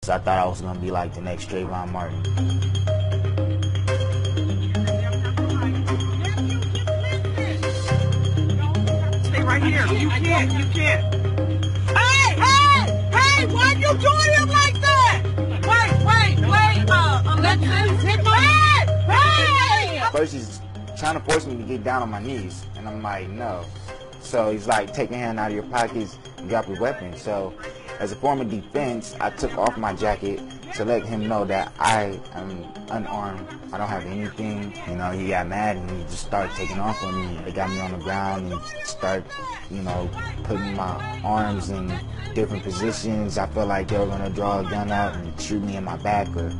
I thought I was gonna be like the next Trayvon Martin. Stay right here. You can't. Hey! Why you doing him like that? Wait. Alexis, hit my head. Hey! First he's trying to force me to get down on my knees, and I'm like, no. So he's like, take your hand out of your pockets and drop your weapon. So as a form of defense, I took off my jacket to let him know that I am unarmed. I don't have anything. You know, he got mad and he just started taking off on me. They got me on the ground and started, putting my arms in different positions. I felt like they were gonna draw a gun out and shoot me in my back or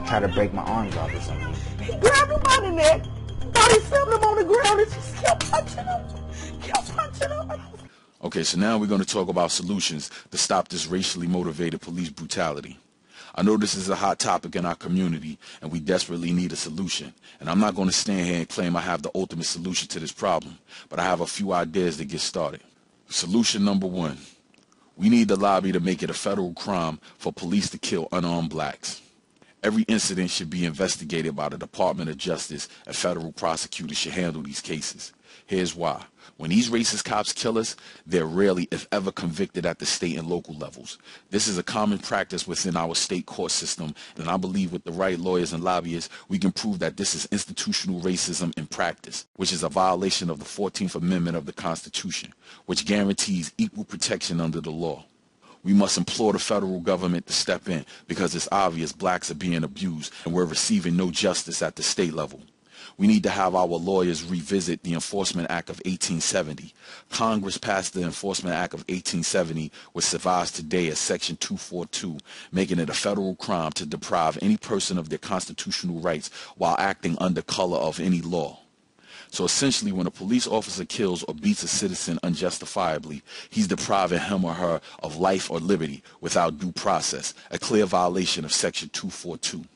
try to break my arms off or something. He grabbed him by the neck, thought he felt him on the ground and just kept punching him. Okay, so now we're going to talk about solutions to stop this racially motivated police brutality. I know this is a hot topic in our community, and we desperately need a solution. And I'm not going to stand here and claim I have the ultimate solution to this problem, but I have a few ideas to get started. Solution number one, we need the lobby to make it a federal crime for police to kill unarmed blacks. Every incident should be investigated by the Department of Justice, and federal prosecutors should handle these cases. Here's why. When these racist cops kill us, they're rarely, if ever, convicted at the state and local levels. This is a common practice within our state court system, and I believe with the right lawyers and lobbyists, we can prove that this is institutional racism in practice, which is a violation of the 14th Amendment of the Constitution, which guarantees equal protection under the law. We must implore the federal government to step in because it's obvious blacks are being abused and we're receiving no justice at the state level. We need to have our lawyers revisit the Enforcement Act of 1870. Congress passed the Enforcement Act of 1870, which survives today as Section 242, making it a federal crime to deprive any person of their constitutional rights while acting under color of any law. So essentially, when a police officer kills or beats a citizen unjustifiably, he's depriving him or her of life or liberty without due process, a clear violation of Section 242.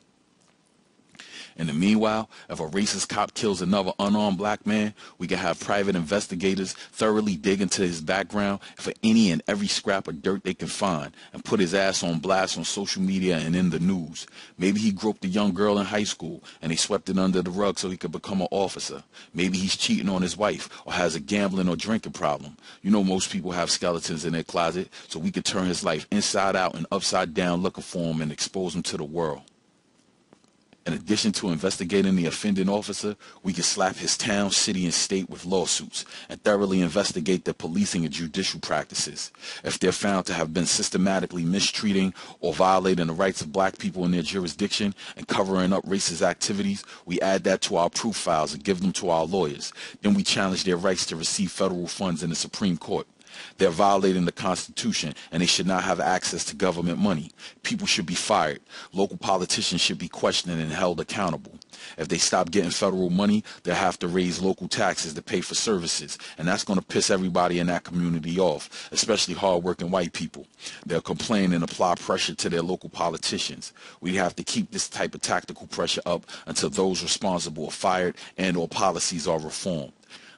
In the meanwhile, if a racist cop kills another unarmed black man, we can have private investigators thoroughly dig into his background for any and every scrap of dirt they can find and put his ass on blast on social media and in the news. Maybe he groped a young girl in high school and they swept it under the rug so he could become an officer. Maybe he's cheating on his wife or has a gambling or drinking problem. You know, most people have skeletons in their closet, so we could turn his life inside out and upside down looking for him and expose him to the world. In addition to investigating the offending officer, we can slap his town, city, and state with lawsuits and thoroughly investigate their policing and judicial practices. If they're found to have been systematically mistreating or violating the rights of black people in their jurisdiction and covering up racist activities, we add that to our proof files and give them to our lawyers. Then we challenge their rights to receive federal funds in the Supreme Court. They're violating the Constitution, and they should not have access to government money. People should be fired. Local politicians should be questioned and held accountable. If they stop getting federal money, they'll have to raise local taxes to pay for services, and that's going to piss everybody in that community off, especially hard-working white people. They'll complain and apply pressure to their local politicians. We have to keep this type of tactical pressure up until those responsible are fired and/or policies are reformed.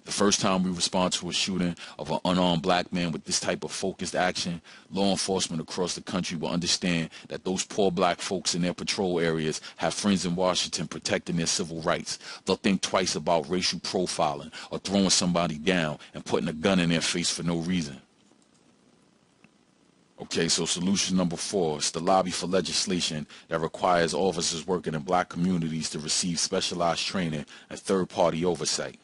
The first time we respond to a shooting of an unarmed black man with this type of focused action, law enforcement across the country will understand that those poor black folks in their patrol areas have friends in Washington protecting their civil rights. They'll think twice about racial profiling or throwing somebody down and putting a gun in their face for no reason. Okay, so solution number 4 is to lobby for legislation that requires officers working in black communities to receive specialized training and third-party oversight.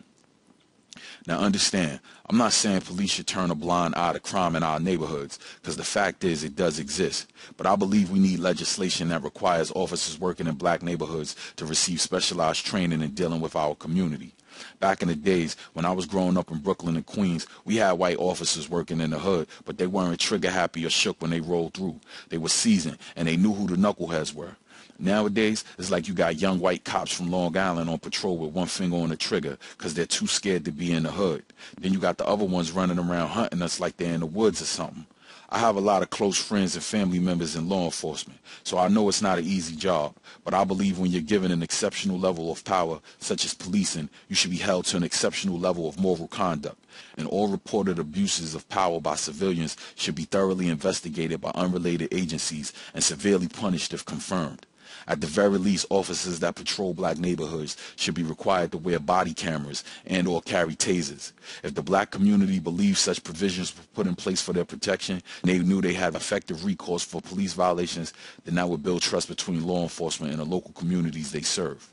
Now understand, I'm not saying police should turn a blind eye to crime in our neighborhoods, because the fact is it does exist. But I believe we need legislation that requires officers working in black neighborhoods to receive specialized training in dealing with our community. Back in the days when I was growing up in Brooklyn and Queens, we had white officers working in the hood, but they weren't trigger happy or shook when they rolled through. They were seasoned, and they knew who the knuckleheads were. Nowadays, it's like you got young white cops from Long Island on patrol with one finger on the trigger because they're too scared to be in the hood. Then you got the other ones running around hunting us like they're in the woods or something. I have a lot of close friends and family members in law enforcement, so I know it's not an easy job, but I believe when you're given an exceptional level of power, such as policing, you should be held to an exceptional level of moral conduct, and all reported abuses of power by civilians should be thoroughly investigated by unrelated agencies and severely punished if confirmed. At the very least, officers that patrol black neighborhoods should be required to wear body cameras and or carry tasers. If the black community believes such provisions were put in place for their protection and they knew they had effective recourse for police violations, then that would build trust between law enforcement and the local communities they serve.